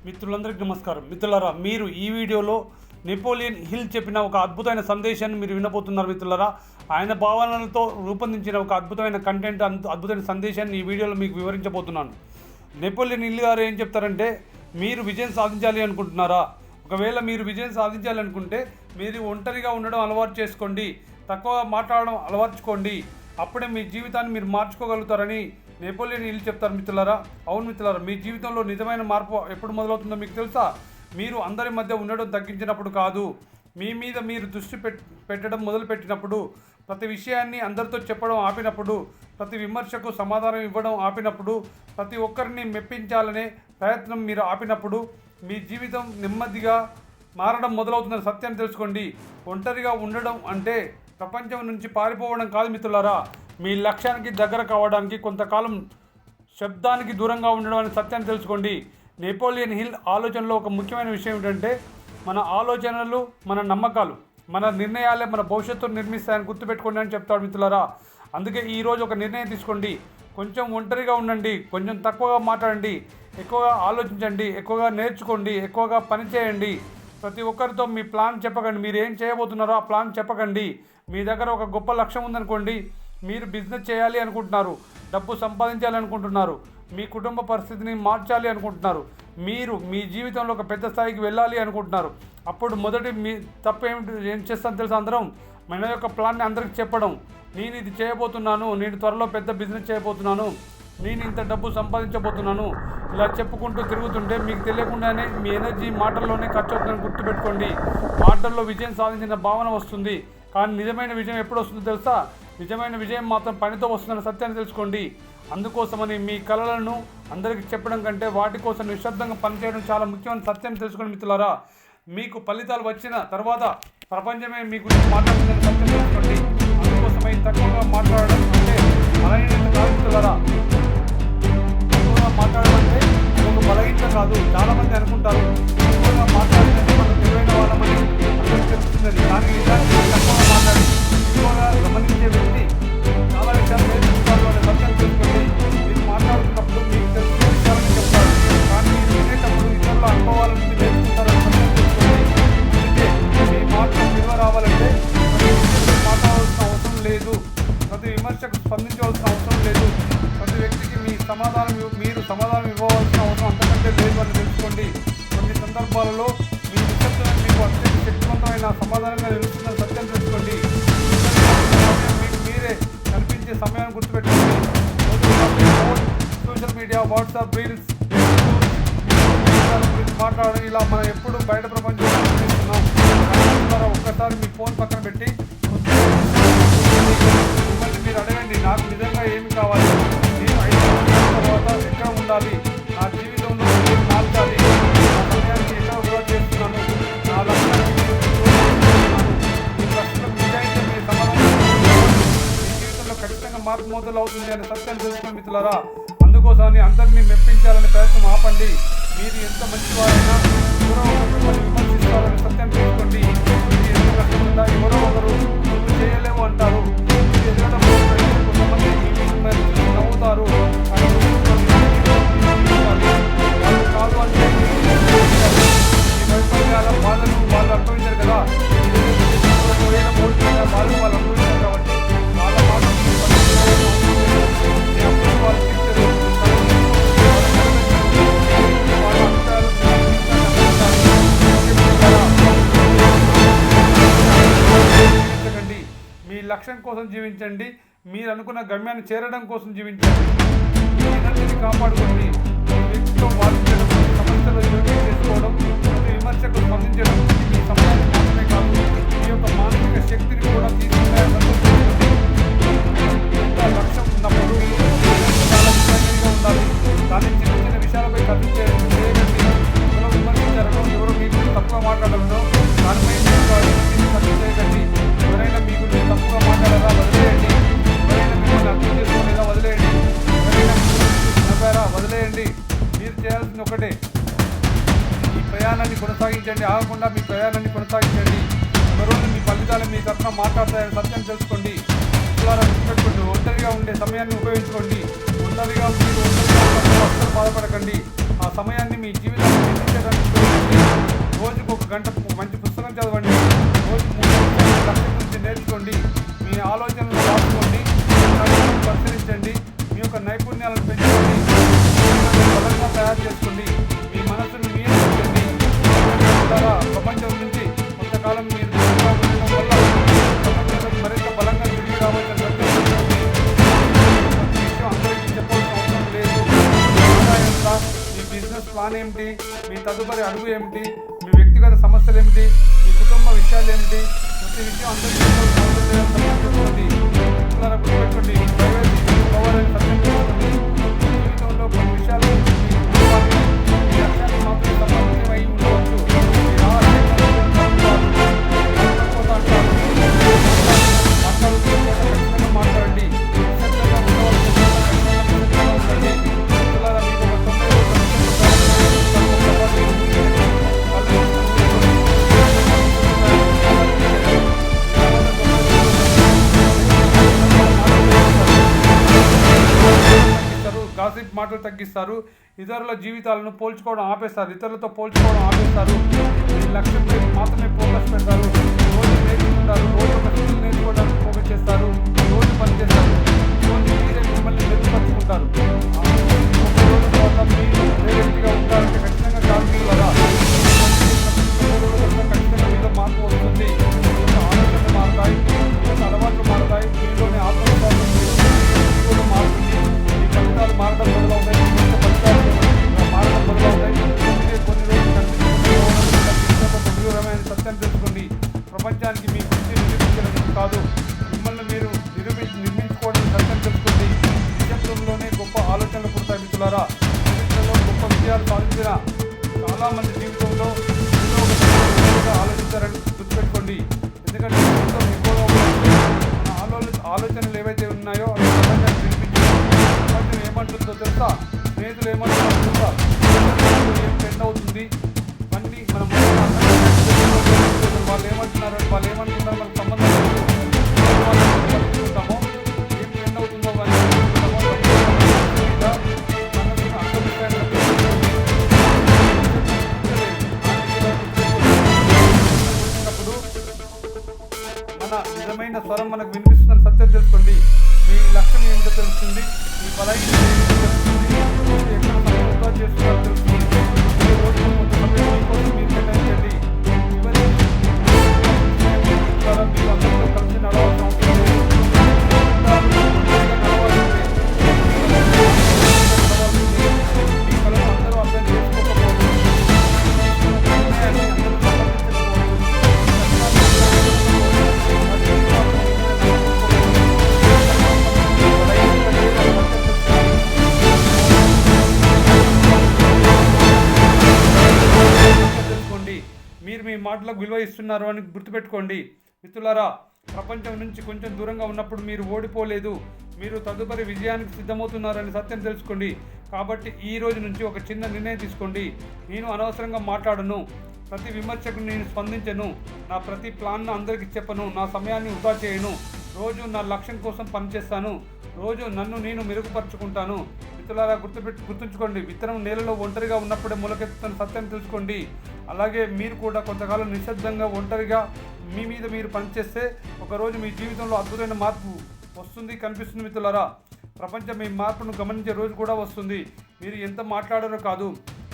మిత్రులందరికీ నమస్కారం. మిత్రులారా, మీరు ఈ వీడియోలో నెపోలియన్ హిల్ చెప్పిన ఒక అద్భుతమైన సందేశాన్ని మీరు వినబోతున్నారు. మిత్రులారా, ఆయన భావనలతో రూపొందించిన ఒక అద్భుతమైన కంటెంట్, అద్భుతమైన సందేశాన్ని ఈ వీడియోలో మీకు వివరించబోతున్నాను. నెపోలియన్ హిల్ గారు ఏం చెప్తారంటే, మీరు విజయం సాధించాలి అనుకుంటున్నారా? ఒకవేళ మీరు విజయం సాధించాలి అనుకుంటే మీరు ఒంటరిగా ఉండడం అలవాటు చేసుకోండి, తక్కువగా మాట్లాడడం అలవర్చుకోండి, అప్పుడే మీ జీవితాన్ని మీరు మార్చుకోగలుగుతారని నెపోలియన్ హిల్ చెప్తారు. మిత్రులారా, అవును మిత్రులారా, మీ జీవితంలో నిజమైన మార్పు ఎప్పుడు మొదలవుతుందో మీకు తెలుసా? మీరు అందరి మధ్య ఉండడం తగ్గించినప్పుడు కాదు, మీ మీద మీరు దృష్టి పెట్టడం మొదలుపెట్టినప్పుడు, ప్రతి విషయాన్ని అందరితో చెప్పడం ఆపినప్పుడు, ప్రతి విమర్శకు సమాధానం ఇవ్వడం ఆపినప్పుడు, ప్రతి ఒక్కరిని మెప్పించాలనే ప్రయత్నం మీరు ఆపినప్పుడు మీ జీవితం నెమ్మదిగా మారడం మొదలవుతుందని సత్యాన్ని తెలుసుకోండి. ఒంటరిగా ఉండడం అంటే ప్రపంచం నుంచి పారిపోవడం కాదు మిత్రులారా, మీ లక్ష్యానికి దగ్గర కావడానికి కొంతకాలం శబ్దానికి దూరంగా ఉండడం అనే సత్యాన్ని తెలుసుకోండి. నెపోలియన్ హిల్ ఆలోచనలో ఒక ముఖ్యమైన విషయం ఏంటంటే, మన ఆలోచనలు, మన నమ్మకాలు, మన నిర్ణయాలే మన భవిష్యత్తును నిర్మిస్తాయని గుర్తుపెట్టుకోండి అని చెప్తాడు మిత్రులారా. అందుకే ఈరోజు ఒక నిర్ణయం తీసుకోండి. కొంచెం ఒంటరిగా ఉండండి, కొంచెం తక్కువగా మాట్లాడండి, ఎక్కువగా ఆలోచించండి, ఎక్కువగా నేర్చుకోండి, ఎక్కువగా పనిచేయండి. ప్రతి ఒక్కరితో మీ ప్లాన్ చెప్పకండి, మీరు ఏం చేయబోతున్నారో ఆ ప్లాన్ చెప్పకండి. మీ దగ్గర ఒక గొప్ప లక్ష్యం ఉందనుకోండి, మీరు బిజినెస్ చేయాలి అనుకుంటున్నారు, డబ్బు సంపాదించాలి అనుకుంటున్నారు, మీ కుటుంబ పరిస్థితిని మార్చాలి అనుకుంటున్నారు, మీరు మీ జీవితంలో ఒక పెద్ద స్థాయికి వెళ్ళాలి అనుకుంటున్నారు. అప్పుడు మొదటి మీ తప్పు ఏం చేస్తాను తెలుసా? అందరం మన యొక్క ప్లాన్ని అందరికి చెప్పడం. నేను ఇది చేయబోతున్నాను, నేను త్వరలో పెద్ద బిజినెస్ చేయబోతున్నాను, నేను ఇంత డబ్బు సంపాదించబోతున్నాను, ఇలా చెప్పుకుంటూ తిరుగుతుంటే మీకు తెలియకుండానే మీ ఎనర్జీ మాటల్లోనే ఖర్చు అవుతుందని గుర్తుపెట్టుకోండి. మాటల్లో విజయం సాధించిన భావన వస్తుంది, కానీ నిజమైన విజయం ఎప్పుడు వస్తుందో తెలుసా? నిజమైన విజయం మాత్రం పనితో వస్తుందన్న సత్యాన్ని తెలుసుకోండి. అందుకోసమని మీ కలలను అందరికీ చెప్పడం కంటే వాటి కోసం నిశ్శబ్దంగా పనిచేయడం చాలా ముఖ్యమైన సత్యాన్ని తెలుసుకోండి మిత్రులారా. మీకు ఫలితాలు వచ్చిన తర్వాత ప్రపంచమే మీ గురించి మాట్లాడుతుందని సత్యం తెలుసుకోండి. అందుకోసమై తక్కువగా మాట్లాడడం అంటే బలహీనత కాదు మిత్రులారా. తక్కువగా మాట్లాడడం అంటే ఒక బలహీనత కాదు. చాలామంది అనుకుంటారు ఎక్కువగా మాట్లాడితే మనం తెలివైన వాళ్ళమని అందరికీ తెలుస్తుందని. కానీ నిజానికి తక్కువగా మాట్లాడి ఎక్కువగా గమనించే వ్యక్తి చాలా విషయాలు నేర్చుకుంటారు అనే సత్యం తెలుసుకోండి. మీరు మాట్లాడుతున్నప్పుడు మీకు తెలిసిన విషయాలను చెప్తారు, కానీ మీరు వినేటప్పుడు ఇతరుల అనుభవాల నుంచి నేర్చుకుంటారని సత్యం తెలుసుకోండి. అందుకే మీ మాటలు విలువ రావాలంటే మాట్లాడాల్సిన అవసరం లేదు, ప్రతి విమర్శకు స్పందించవలసిన అవసరం లేదు, ప్రతి వ్యక్తికి మీరు సమాధానం ఇవ్వవలసిన అవసరం అంతకంటే లేదు అని తెలుసుకోండి. కొన్ని సందర్భాలలో మీ నిశ్శబ్దం మీకు అత్యంత శక్తివంతమైన సమాధానంగా నిలుస్తుందని సత్యం తెలుసుకోండి. మీకు మీరే కనిపించే సమయాన్ని గుర్తుపెట్టుకోండి. సోషల్ మీడియా, వాట్సాప్, రీల్స్ గురించి మాట్లాడడం, ఇలా మనం ఎప్పుడు బయట ప్రపంచంలో చూస్తున్నాం. ఒక్కసారి మీ ఫోన్ పక్కన పెట్టి మిమ్మల్ని మీరు అడగండి, నాకు నిజంగా ఏమి కావాలి, నేను 5 సంవత్సరాల తర్వాత ఎక్కడ ఉండాలి, నా జీవితంలో నేను మార్చాలి, నా సమయాన్ని ఎక్కడ వృధా చేస్తున్నాను, నా లక్ష్యాన్ని ఈ ప్రశ్నలకు నిజాయితీ మీ సమాధానం మీ జీవితంలో ఖచ్చితంగా మార్పు మొదలవుతుంది అనే సత్యాన్ని తెలుసుకుని మిత్రులారా. అందుకోసమని అందరినీ మెప్పించాలనే ప్రయత్నం ఆపండి. మీరు ఎంత మంచివారైనా ఎవరో ఒకరు విమర్శిస్తారనే సత్యాన్ని తెలుసుకోండి. మీరు ఎంత కష్టపడ్డా ఎవరో ఒకరు నువ్వు చేయలేము అంటారు. మీరు ఎదగడం కొంతమంది నవ్వుతారు, వాళ్ళు కాదు అంటే ఈ వైఫల్యాల బాధను వాళ్ళు అనుభవించారు కదా, వాళ్ళు అనుభవించారు కాబట్టి వాళ్ళ మాట మీ లక్ష్యం కోసం జీవించండి, మీరు అనుకున్న గమ్యాన్ని చేరడం కోసం జీవించండి. మీ ఎనర్జీని కాపాడుకోండి. వ్యక్తితో వాదించడం, సమస్యలు చేసుకోవడం, విమర్శకు స్పందించడం మీ సమయాన్ని మాత్రమే కాదు, మీ యొక్క మానసిక శక్తిని కూడా తీసుకుంటాయని లక్ష్యం ఉన్నప్పుడు చాలా విధంగా ఉండాలి. కానీ చిన్న చిన్న విషయాలపై ఖర్చు చేయకండి. ఎవరో విమర్శించారనో, ఎవరో మీ గురించి తప్పుగా మాట్లాడాలనో దానిపై ఖర్చు చేయకండి. ఎవరైనా మీ గురించి తప్పుగా మాట్లాడారా వదిలేయండి, ఎవరైనా మిమ్మల్ని అర్థం చేసుకోలేదా వదిలేయండి, ఎవరైనా నవ్వారా వదిలేయండి. మీరు చేయాల్సింది ఒకటే, ఈ ప్రయాణాన్ని కొనసాగించండి, ఆగకుండా మీ ప్రయాణాన్ని కొనసాగించండి. ఒకరోజు మీ ఫలితాలు మీ తరఫున మాట్లాడతాయని సత్యం తెలుసుకోండి. ద్వారా గుర్తుపెట్టుకోండి. ఒంటరిగా ఉండే సమయాన్ని ఉపయోగించుకోండి. ఒంటరిగా మీరు అస్సలు బాధపడకండి. ఆ సమయాన్ని మీ జీవితాన్ని నిర్మించడానికి ఉపయోగించండి. రోజుకు 1 గంట మంచి పుస్తకం చదవండి. రోజుకు 3 నిమిషాలు లక్ష్యం గురించి నేర్చుకోండి. మీ ఆలోచనలు రాసుకోండి. పరిశీలించండి. మీ యొక్క నైపుణ్యాలను పెంచుకోండి. బలంగా తయారు చేసుకోండి. మీ మనసును నియంత్రించండి. ప్రపంచం నుంచి కొంతకాలం మీరు దూరంగా ఉండడం వల్ల ప్రపంచంలో మరింత బలంగా తిరిగి రావాలని విషయం అందరికీ చెప్పాల్సిన అవసరం లేదు. ఆదాయంగా మీ బిజినెస్ ప్లాన్ ఏమిటి, మీ తదుపరి అడుగు ఏమిటి, మీ వ్యక్తిగత సమస్యలు ఏమిటి, మీ కుటుంబ విషయాలు ఏమిటి, ప్రతి విషయం అందరికీ చెప్పాల్సిన అవసరం లేదని సత్యం గుర్తుపెట్టుకోండి. ప్రైవసీ పవర్ అని సత్యం చేసుకోండి. జీవితంలో కొన్ని విషయాలు మీ లక్ష్యానికి మాత్రమే సంబంధించమై ఉండవచ్చు. మాట్లాడండి. గాసిప్ మాటలు తగ్గిస్తారు. ఇతరుల జీవితాలను పోల్చుకోవడం ఆపేస్తారు. ఇతరులతో పోల్చుకోవడం ఆపేస్తారు. ఈ లక్ష్యంపై మాత్రమే ఫోకస్ పెడతారు. రోజు నేర్చుకుంటారు. రోజు ఒక స్కిల్ నేర్చుకోవడానికి ఫోకస్ చేస్తారు. రోజు పనిచేస్తారు. రోజు మీరే మిమ్మల్ని మెరుగుపరుచుకుంటారు. ఒక రోజు తర్వాత మీరు ఏ వ్యక్తిగా ఉంటారంటే ఖచ్చితంగా కాదు కదా. ఖచ్చితంగా మీలో మార్పు వస్తుంది. ఆలోచనలు మారుతాయి. అలవాట్లు మారుతాయి. మీలోని ఆత్మవిశ్వాసం కూడా మారుతుంది. మీ ఫలితాలు మారడం మొదలవుతాయి. మారడం మొదలవుతాయి. కొన్ని రోజులు సత్యం తెలుసుకోండి. ప్రపంచానికి మీ గురించి నిరూపించడం కాదు, మిమ్మల్ని మీరు నిర్మించుకోవడం సత్యం తెలుసుకోండి. నిజంలోనే గొప్ప ఆలోచనలు పుడతాయి. మిత్రులారా, చరిత్రలో గొప్ప విజయాలు సాధించిన చాలామంది జీవితంలో ఆలోచించారని గుర్తుపెట్టుకోండి. ఎందుకంటే జీవితం ఎక్కువగా మన ఆలోచనలు ఏవైతే ఉన్నాయో అవి ప్రపంచాన్ని వినిపించారు. ప్రపంచం ఏమంటుందో తెలుసా? స్నేహితులు ఏమంటున్నారో తెలుసా? ఏం ట్రెండ్ అవుతుంది ఇవన్నీ మనం వాళ్ళు ఏమంటున్నారు, వాళ్ళు ఏమంటున్నారు మనకు సంబంధం ఉంటామో ఏం ట్రెండ్ అవుతుందో వాళ్ళు మన నిజమైన స్వరం మనకు వినిపిస్తుందని సత్యం తెలుసుకోండి. మీ లక్ష్యం ఏమిటో తెలుస్తుంది. మీ బలహీనత ఏమిటో తెలుస్తుంది. ఎక్కడ వృధా చేస్తున్నారో తెలుస్తుంది. ఈ రోజు కొంత సమయం మీకోసం మీరు కేటాయించండి. మీరు అందరితో కలిసి నడవాల్సిన అవసరం లేదు. మీ కళను అందరూ అర్థం చేసుకోకపోవచ్చు. మీరు మీ మాటలకు విలువ ఇస్తున్నారు అని గుర్తుపెట్టుకోండి. మిత్రులారా, ప్రపంచం నుంచి కొంచెం దూరంగా ఉన్నప్పుడు మీరు ఓడిపోలేదు. మీరు తదుపరి విజయానికి సిద్ధమవుతున్నారని సత్యం తెలుసుకోండి. కాబట్టి ఈ రోజు నుంచి ఒక చిన్న నిర్ణయం తీసుకోండి. నేను అనవసరంగా మాట్లాడను. ప్రతి విమర్శకు నేను స్పందించను. నా ప్రతి ప్లాన్ను అందరికీ చెప్పను. నా సమయాన్ని వృధా చేయను. రోజు నా లక్ష్యం కోసం పనిచేస్తాను. రోజు నన్ను నేను మెరుగుపరుచుకుంటాను. మిత్రులారా, గుర్తుంచుకోండి, విత్తనం నేలలో ఒంటరిగా ఉన్నప్పుడే మొలకెత్తుతున్న సత్యం తెలుసుకోండి. అలాగే మీరు కూడా కొంతకాలం నిశ్శబ్దంగా ఒంటరిగా మీ మీద మీరు పనిచేస్తే ఒకరోజు మీ జీవితంలో అద్భుతమైన మార్పు వస్తుంది, కనిపిస్తుంది. మిత్రులారా, ప్రపంచం మీ మార్పును గమనించే రోజు కూడా వస్తుంది. మీరు ఎంత మాట్లాడారో కాదు,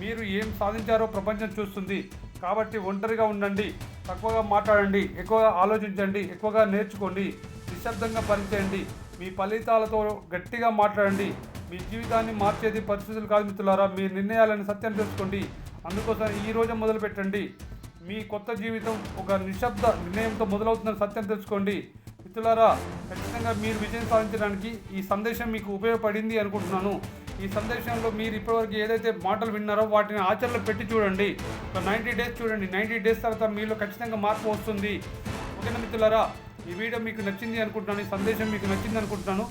మీరు ఏం సాధించారో ప్రపంచం చూస్తుంది. కాబట్టి ఒంటరిగా ఉండండి, తక్కువగా మాట్లాడండి, ఎక్కువగా ఆలోచించండి, ఎక్కువగా నేర్చుకోండి, నిశ్శబ్దంగా పనిచేయండి, మీ ఫలితాలతో గట్టిగా మాట్లాడండి. మీ జీవితాన్ని మార్చేది పరిస్థితులు కాదు మిత్రులారా, మీ నిర్ణయాలను సత్యం తెలుసుకోండి. అందుకోసం ఈ రోజు మొదలు పెట్టండి. మీ కొత్త జీవితం ఒక నిశ్శబ్ద నిర్ణయంతో మొదలవుతుందని సత్యం తెలుసుకోండి. మిత్రులారా, ఖచ్చితంగా మీరు విజయం సాధించడానికి ఈ సందేశం మీకు ఉపయోగపడింది అనుకుంటున్నాను. ఈ సందేశంలో మీరు ఇప్పటివరకు ఏదైతే మాటలు విన్నారో వాటిని ఆచరణలో పెట్టి చూడండి. ఒక 90 డేస్ చూడండి. 90 డేస్ తర్వాత మీలో ఖచ్చితంగా మార్పు వస్తుంది. ఓకేనా మిత్రులారా, ఈ వీడియో మీకు నచ్చింది అనుకుంటున్నాను. ఈ సందేశం మీకు నచ్చింది అనుకుంటున్నాను.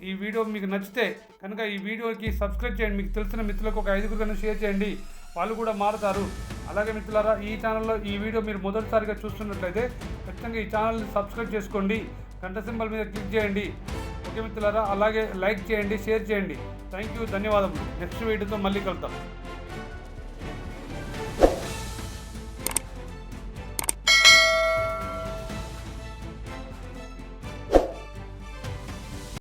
ఈ వీడియో మీకు నచ్చితే కనుక ఈ వీడియోకి సబ్స్క్రైబ్ చేయండి. మీకు తెలిసిన మిత్రులకు ఒక 5 కన్నా షేర్ చేయండి, వాళ్ళు కూడా మారుతారు. అలాగే మిత్రులారా, ఈ ఛానల్లో ఈ వీడియో మీరు మొదటిసారిగా చూస్తున్నట్లయితే ఖచ్చితంగా ఈ ఛానల్ని సబ్స్క్రైబ్ చేసుకోండి. గంట సింబల్ మీద క్లిక్ చేయండి. ఓకే మిత్రులారా, అలాగే లైక్ చేయండి, షేర్ చేయండి. థ్యాంక్ యూ, ధన్యవాదములు. నెక్స్ట్ వీడియోతో మళ్ళీ కలుద్దాం.